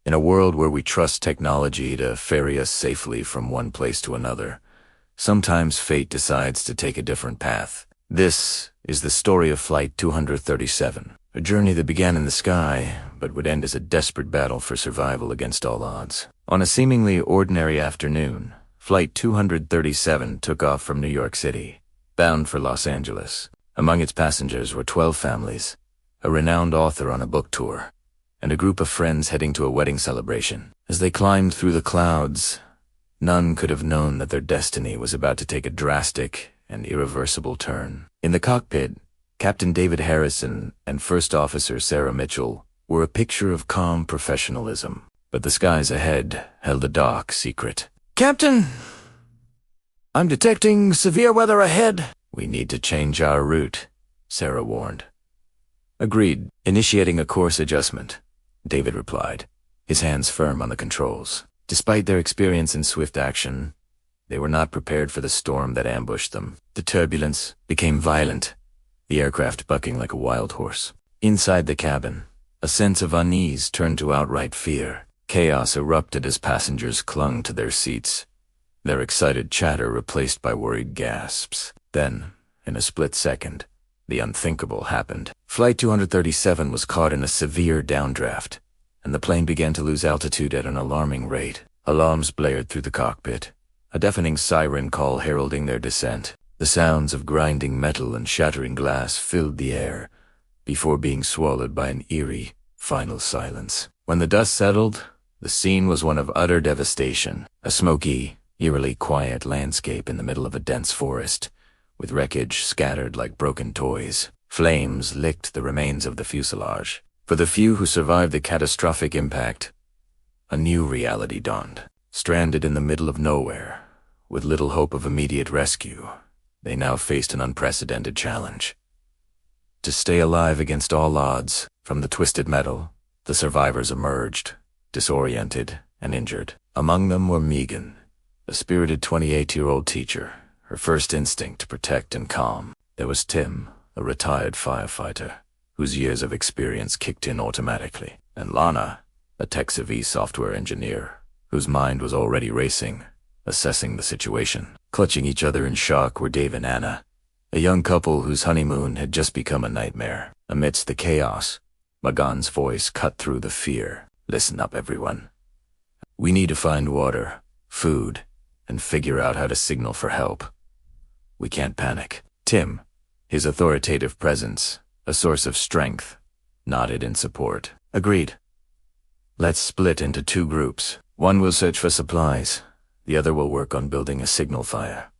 In a world where we trust technology to ferry us safely from one place to another, sometimes fate decides to take a different path. This is the story of Flight 237, a journey that began in the sky, but would end as a desperate battle for survival against all odds. On a seemingly ordinary afternoon, Flight 237 took off from New York City, bound for Los Angeles. Among its passengers were 12 families, a renowned author on a book tour, and a group of friends heading to a wedding celebration. As they climbed through the clouds, none could have known that their destiny was about to take a drastic and irreversible turn. In the cockpit, Captain David Harrison and First Officer Sarah Mitchell were a picture of calm professionalism, but the skies ahead held a dark secret. "Captain, I'm detecting severe weather ahead." "We need to change our route," Sarah warned. "Agreed. Initiating a course adjustment," David replied, his hands firm on the controls. Despite their experience in swift action, they were not prepared for the storm that ambushed them. The turbulence became violent, the aircraft bucking like a wild horse. Inside the cabin, a sense of unease turned to outright fear. Chaos erupted as passengers clung to their seats, their excited chatter replaced by worried gasps. Then, in a split second, the unthinkable happened. Flight 237 was caught in a severe downdraft, and the plane began to lose altitude at an alarming rate. Alarms blared through the cockpit, a deafening siren call heralding their descent. The sounds of grinding metal and shattering glass filled the air, before being swallowed by an eerie, final silence. When the dust settled, the scene was one of utter devastation. A smoky, eerily quiet landscape in the middle of a dense forest, with wreckage scattered like broken toys. Flames licked the remains of the fuselage. For the few who survived the catastrophic impact, a new reality dawned. Stranded in the middle of nowhere, with little hope of immediate rescue, they now faced an unprecedented challenge. To stay alive against all odds, from the twisted metal, the survivors emerged, disoriented and injured. Among them were Megan, a spirited 28-year-old teacher, her first instinct to protect and calm. There was Tim, a retired firefighter, whose years of experience kicked in automatically. And Lana, a Tech-Savvy software engineer, whose mind was already racing, assessing the situation. Clutching each other in shock were Dave and Anna, a young couple whose honeymoon had just become a nightmare. Amidst the chaos, Magan's voice cut through the fear. "Listen up, everyone. We need to find water, food, and figure out how to signal for help. We can't panic." Tim, his authoritative presence, a source of strength, nodded in support. "Agreed. Let's split into two groups. One will search for supplies, the other will work on building a signal fire."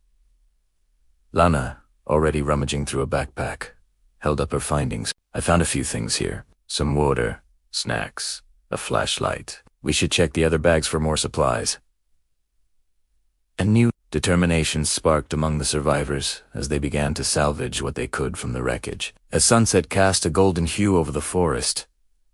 Lana, already rummaging through a backpack, held up her findings. "I found a few things here. Some water, snacks, a flashlight. We should check the other bags for more supplies." A new determination sparked among the survivors as they began to salvage what they could from the wreckage. As sunset cast a golden hue over the forest,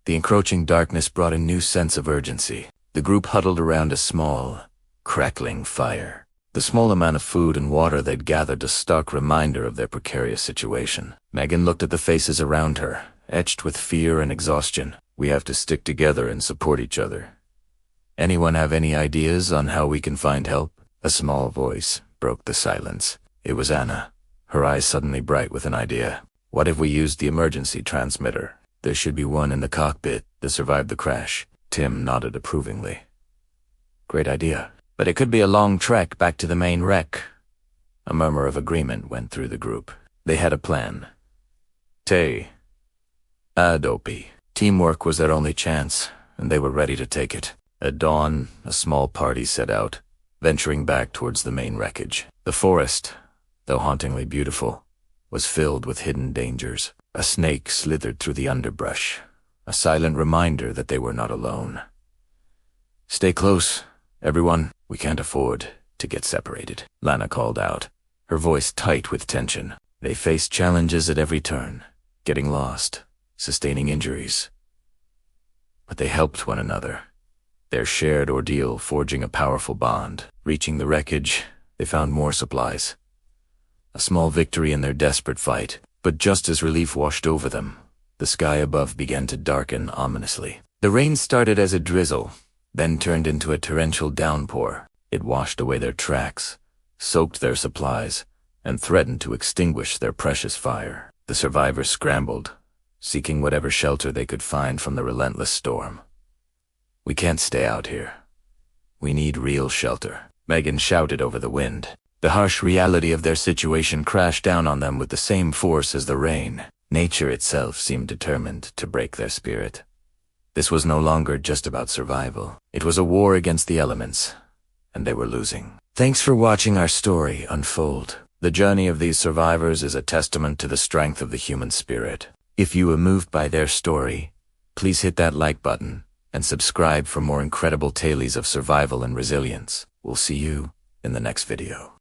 the encroaching darkness brought a new sense of urgency. The group huddled around a small, crackling fire. The small amount of food and water they'd gathered a stark reminder of their precarious situation. Megan looked at the faces around her, etched with fear and exhaustion. "We have to stick together and support each other. Anyone have any ideas on how we can find help?" A small voice broke the silence. It was Anna, her eyes suddenly bright with an idea. "What if we used the emergency transmitter? There should be one in the cockpit that survived the crash." Tim nodded approvingly. "Great idea. But it could be a long trek back to the main wreck." A murmur of agreement went through the group. They had a plan. Te Adopi. Teamwork was their only chance, and they were ready to take it. At dawn, a small party set out, venturing back towards the main wreckage. The forest, though hauntingly beautiful, was filled with hidden dangers. A snake slithered through the underbrush, a silent reminder that they were not alone. "Stay close, everyone. We can't afford to get separated," Lana called out, her voice tight with tension. They faced challenges at every turn, getting lost, sustaining injuries. But they helped one another, their shared ordeal forging a powerful bond. Reaching the wreckage, they found more supplies. A small victory in their desperate fight, but just as relief washed over them, the sky above began to darken ominously. The rain started as a drizzle, then turned into a torrential downpour. It washed away their tracks, soaked their supplies, and threatened to extinguish their precious fire. The survivors scrambled, seeking whatever shelter they could find from the relentless storm. "We can't stay out here. We need real shelter," Megan shouted over the wind. The harsh reality of their situation crashed down on them with the same force as the rain. Nature itself seemed determined to break their spirit. This was no longer just about survival. It was a war against the elements, and they were losing. Thanks for watching our story unfold. The journey of these survivors is a testament to the strength of the human spirit. If you were moved by their story, please hit that like button and subscribe for more incredible tales of survival and resilience. We'll see you in the next video.